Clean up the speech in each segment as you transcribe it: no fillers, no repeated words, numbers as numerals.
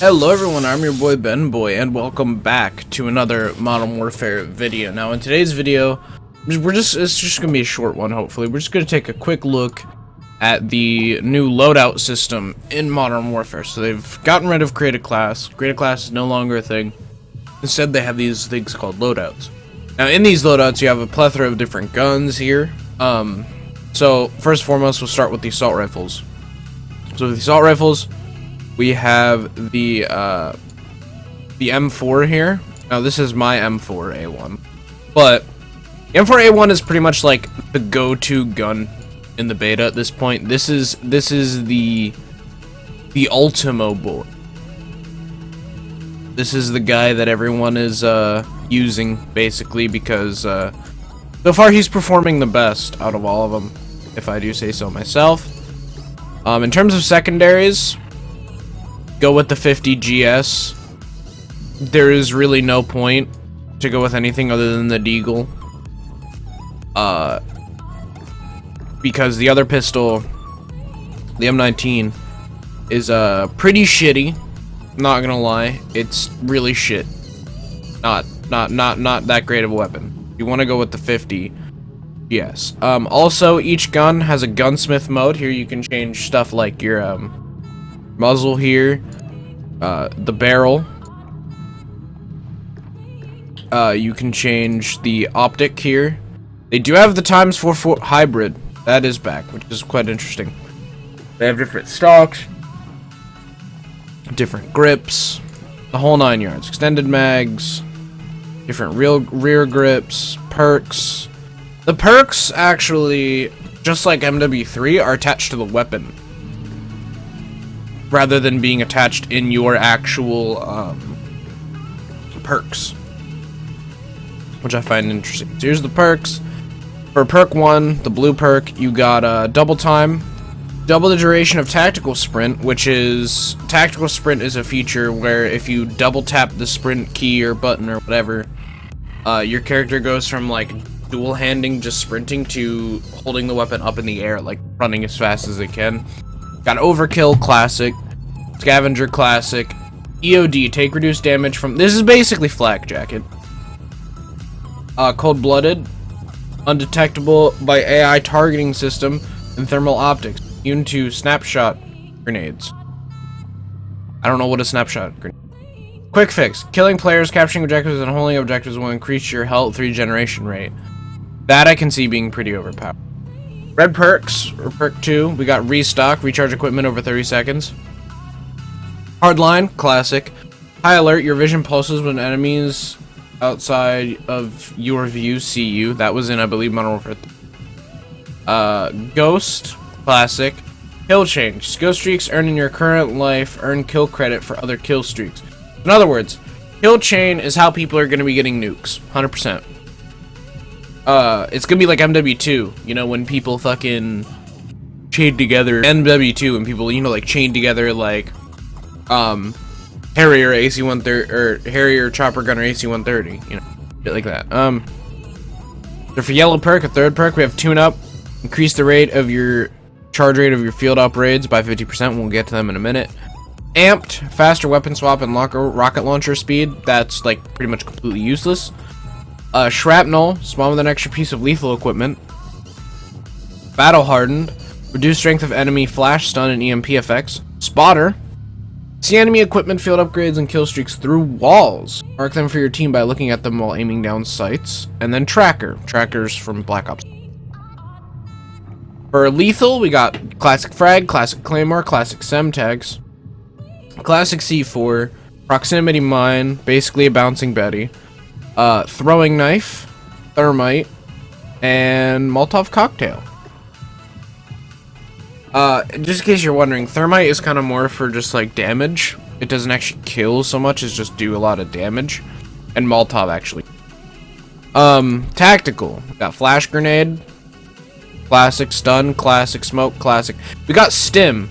Hello everyone, I'm your boy Ben Boy, and welcome back to another Modern Warfare video. Now in today's video, it's just gonna be a short one hopefully. We're just gonna take a quick look at the new loadout system in Modern Warfare. So they've gotten rid of Create a Class. Create a Class is no longer a thing. Instead they have these things called loadouts. Now in these loadouts you have a plethora of different guns here. So first and foremost we'll start with the assault rifles. So with the assault rifles, we have the M4 here. Now this is my M4A1, but the M4A1 is pretty much like the go-to gun in the beta at this point. This is the Ultimo boy. This is the guy that everyone is using basically because so far he's performing the best out of all of them, if I do say so myself. In terms of secondaries, go with the 50 GS. There is really no point to go with anything other than the Deagle. Because the other pistol, the M19, is pretty shitty. Not gonna lie, it's really shit. Not that great of a weapon. You want to go with the 50 GS. Also, each gun has a gunsmith mode. Here you can change stuff like your muzzle here, the barrel. You can change the optic here. They do have the ×4 hybrid. That is back, which is quite interesting. They have different stocks, different grips, the whole 9 yards. Extended mags, different rear grips, perks. The perks actually, just like MW3, are attached to the weapon, rather than being attached in your actual perks, which I find interesting. So here's the perks. For perk 1, the blue perk, you got double time, double the duration of tactical sprint, which is, tactical sprint is a feature where if you double tap the sprint key or button or whatever, your character goes from like dual handing, just sprinting, to holding the weapon up in the air, like running as fast as it can. Got Overkill Classic, Scavenger Classic, EOD, take reduced damage from, this is basically Flak Jacket. Cold-Blooded, undetectable by AI targeting system and thermal optics, immune to snapshot grenades. I don't know what a snapshot grenade. Quick fix, killing players, capturing objectives, and holding objectives will increase your health regeneration rate. That I can see being pretty overpowered. Red perks, or perk 2, we got restock, recharge equipment over 30 seconds. Hardline, classic. High alert, your vision pulses when enemies outside of your view see you. That was in, I believe, Modern Warfare. Ghost, classic. Kill change, skill streaks earned in your current life earn kill credit for other kill streaks. In other words, kill chain is how people are going to be getting nukes, 100%. It's gonna be like MW2, you know, when people fucking chain together, MW2, when people, you know, like chain together like Harrier AC-130 or Harrier chopper gunner AC-130, you know, shit like that. So for yellow perk, a third perk, we have tune up, increase the rate of your charge rate of your field op raids by 50%. We'll get to them in a minute. Amped, faster weapon swap and rocket launcher speed. That's like pretty much completely useless. Shrapnel, spawn with an extra piece of lethal equipment. Battle hardened, reduce strength of enemy flash, stun, and EMP effects. Spotter, see enemy equipment, field upgrades, and kill streaks through walls. Mark them for your team by looking at them while aiming down sights. And then tracker, trackers from Black Ops. For lethal, we got classic frag, classic claymore, classic semtex, classic C4, proximity mine, basically a bouncing Betty. Throwing knife, thermite, and Molotov cocktail. Just in case you're wondering, thermite is kind of more for just like damage. It doesn't actually kill so much as just do a lot of damage. And Molotov actually. Tactical. We got flash grenade, classic stun, classic smoke, classic. We got stim.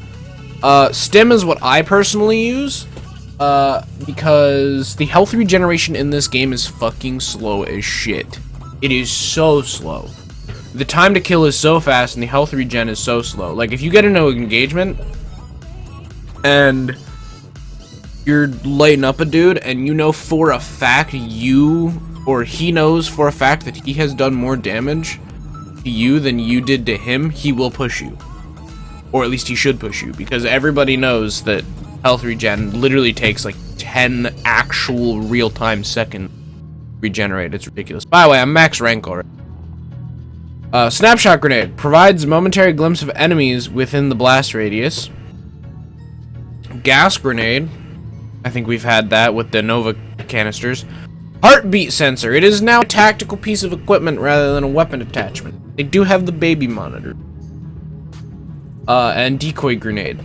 Stim is what I personally use. Because the health regeneration in this game is fucking slow as shit. It is so slow. The time to kill is so fast and the health regen is so slow. Like, if you get into an engagement and you're lighting up a dude and you know for a fact he knows for a fact that he has done more damage to you than you did to him, he will push you. Or at least he should push you, because everybody knows that health regen literally takes like 10 actual real-time seconds to regenerate. It's ridiculous. By the way, I'm max rank already. Snapshot grenade provides a momentary glimpse of enemies within the blast radius. Gas grenade, I think we've had that with the Nova canisters. Heartbeat sensor, it is now a tactical piece of equipment rather than a weapon attachment. They do have the baby monitor. And decoy grenade.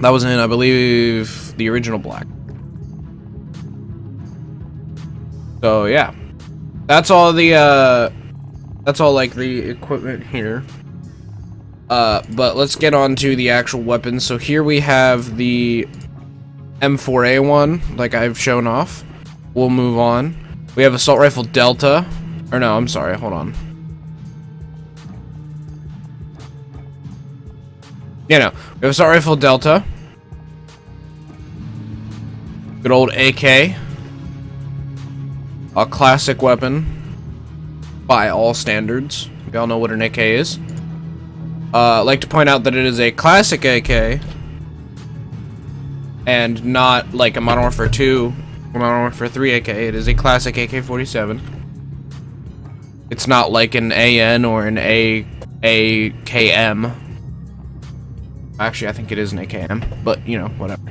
That was in, I believe, the original black. So yeah, that's all the like the equipment here. But let's get on to the actual weapons. So here we have the M4A1, like I've shown off. We'll move on. We have assault rifle Delta, or no, I'm sorry, hold on. Yeah, no, we have assault rifle Delta. Good old AK. A classic weapon by all standards. We all know what an AK is. I'd like to point out that it is a classic AK and not like a Modern Warfare 2 or Modern Warfare 3 AK. It is a classic AK-47. It's not like an AN or an AKM. Actually, I think it is an AKM, but you know, whatever.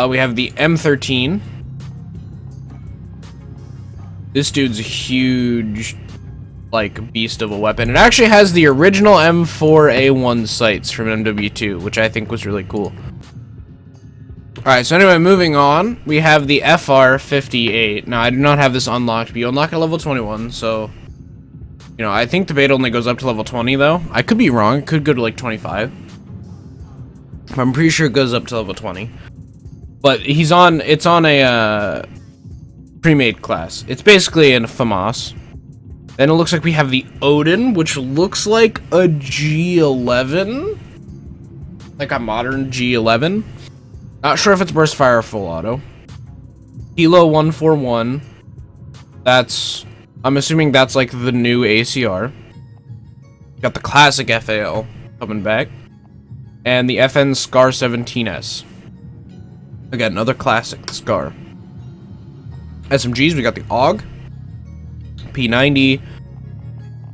We have the M13. This dude's a huge, like, beast of a weapon. It actually has the original M4A1 sights from MW2, which I think was really cool. Alright, so anyway, moving on. We have the FR58. Now, I do not have this unlocked, but you unlock at level 21, so... You know, I think the beta only goes up to level 20, though. I could be wrong. It could go to, like, 25. I'm pretty sure it goes up to level 20. But it's on a, pre-made class. It's basically a FAMAS. Then it looks like we have the Odin, which looks like a G11. Like a modern G11. Not sure if it's burst fire or full auto. Kilo 141. I'm assuming that's like the new ACR. Got the classic FAL coming back. And the FN Scar 17S. Again, another classic Scar. SMGs, we got the AUG. P90.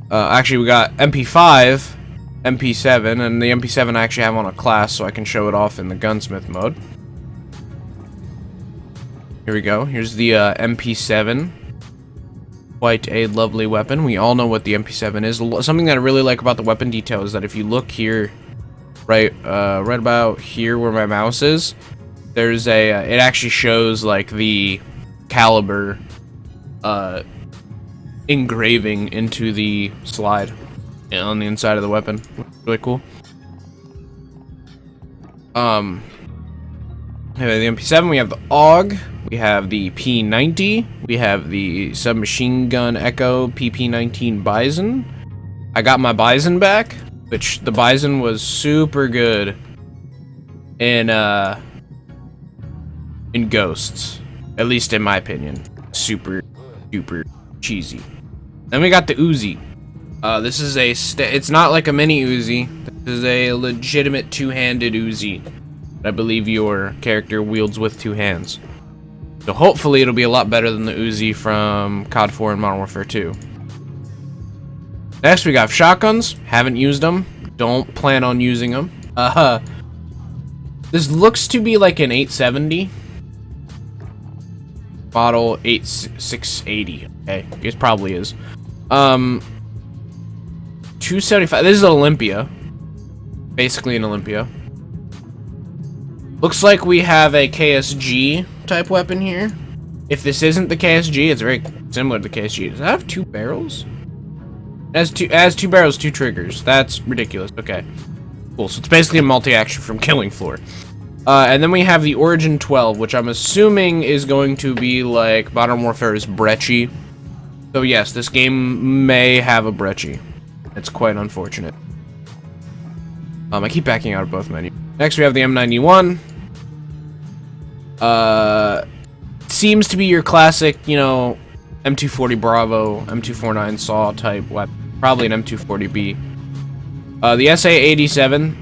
Actually, we got MP5, MP7, and the MP7 I actually have on a class, so I can show it off in the gunsmith mode. Here we go. Here's the MP7. Quite a lovely weapon. We all know what the MP7 is. Something that I really like about the weapon detail is that if you look here, right about here where my mouse is, there's a, it actually shows like the caliber engraving into the slide on the inside of the weapon. Really cool. We have the MP7, we have the AUG, we have the P90, we have the submachine gun Echo PP19 Bison. I got my Bison back, which the Bison was super good in Ghosts, at least in my opinion. Super cheesy. Then we got the Uzi. This is it's not like a mini Uzi. This is a legitimate two-handed Uzi that I believe your character wields with two hands. So hopefully it'll be a lot better than the Uzi from COD 4 and Modern Warfare 2. Next we got shotguns. Haven't used them. Don't plan on using them. This looks to be like an 870. Model 8680. Okay, it probably is. 275. This is an Olympia. Basically an Olympia. Looks like we have a KSG type weapon here. If this isn't the KSG, it's very similar to the KSG. Does it have two barrels? It has two barrels, two triggers. That's ridiculous. Okay. Cool. So it's basically a multi-action from Killing Floor. And then we have the Origin 12, which I'm assuming is going to be like Modern Warfare's Brecci. So yes, this game may have a Brecci. It's quite unfortunate. I keep backing out of both menus. Next we have the M91. Seems to be your classic, you know, M240 Bravo, M249 Saw type weapon. Probably an M240B. The SA-87,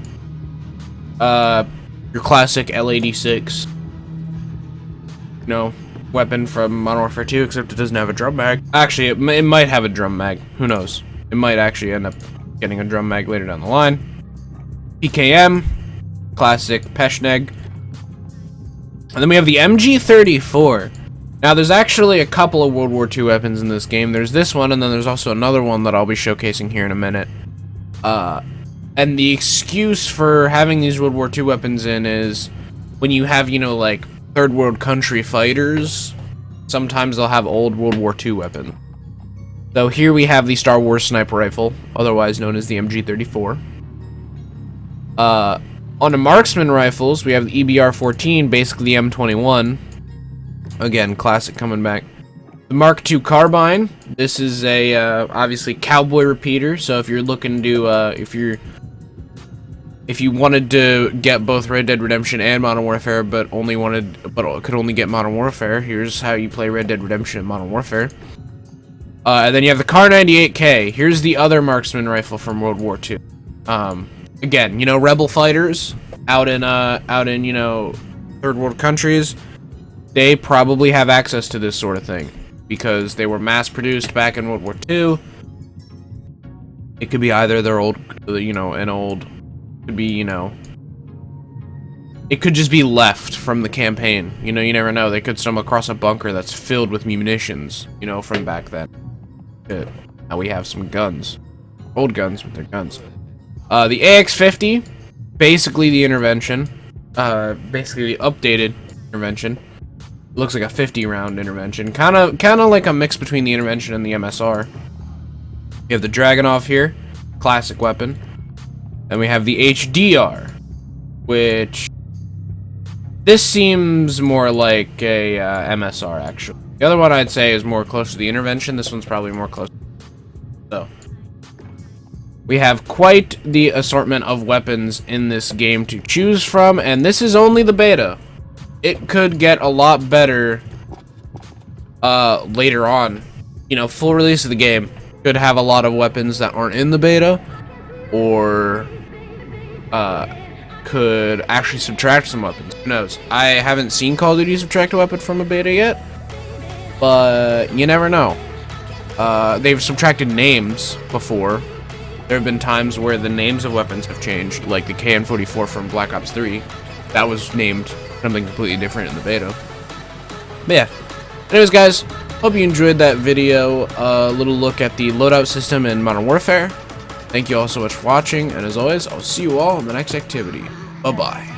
your classic L-86, you know, weapon from Modern Warfare 2, except it doesn't have a drum mag. Actually, it might have a drum mag. Who knows? It might actually end up getting a drum mag later down the line. PKM, classic Peshmerga. And then we have the MG34. Now, there's actually a couple of World War II weapons in this game. There's this one, and then there's also another one that I'll be showcasing here in a minute. And the excuse for having these World War II weapons in is when you have, you know, like, third world country fighters, sometimes they'll have old World War II weapons. So here we have the Star Wars sniper rifle, otherwise known as the MG34. On the marksman rifles, we have the EBR-14, basically the M21. Again, classic coming back. The Mark II carbine. This is a obviously cowboy repeater. So if you're looking to, if you wanted to get both Red Dead Redemption and Modern Warfare, but could only get Modern Warfare, here's how you play Red Dead Redemption and Modern Warfare. And then you have the Kar 98K. Here's the other marksman rifle from World War II. Again, you know, rebel fighters out in you know, third world countries, they probably have access to this sort of thing because they were mass produced back in World War II. It could be either their old, you know, could be, you know, it could just be left from the campaign. You know, you never know. They could stumble across a bunker that's filled with munitions, you know, from back then. Good. Now we have some guns. Old guns, but they're guns. The AX-50, basically the intervention. Basically the updated intervention. Looks like a 50-round intervention. Kind of like a mix between the intervention and the MSR. We have the Dragunov here. Classic weapon. And we have the HDR, which this seems more like a MSR, actually. The other one I'd say is more close to the intervention. This one's probably more close. So we have quite the assortment of weapons in this game to choose from, and this is only the beta. It could get a lot better later on. You know, full release of the game could have a lot of weapons that aren't in the beta, or could actually subtract some weapons. Who knows? I haven't seen Call of Duty subtract a weapon from a beta yet, but you never know. They've subtracted names before. There have been times where the names of weapons have changed, like the KN-44 from Black Ops 3. That was named something completely different in the beta. But yeah. Anyways, guys, hope you enjoyed that video. A little look at the loadout system in Modern Warfare. Thank you all so much for watching, and as always, I'll see you all in the next activity. Bye-bye.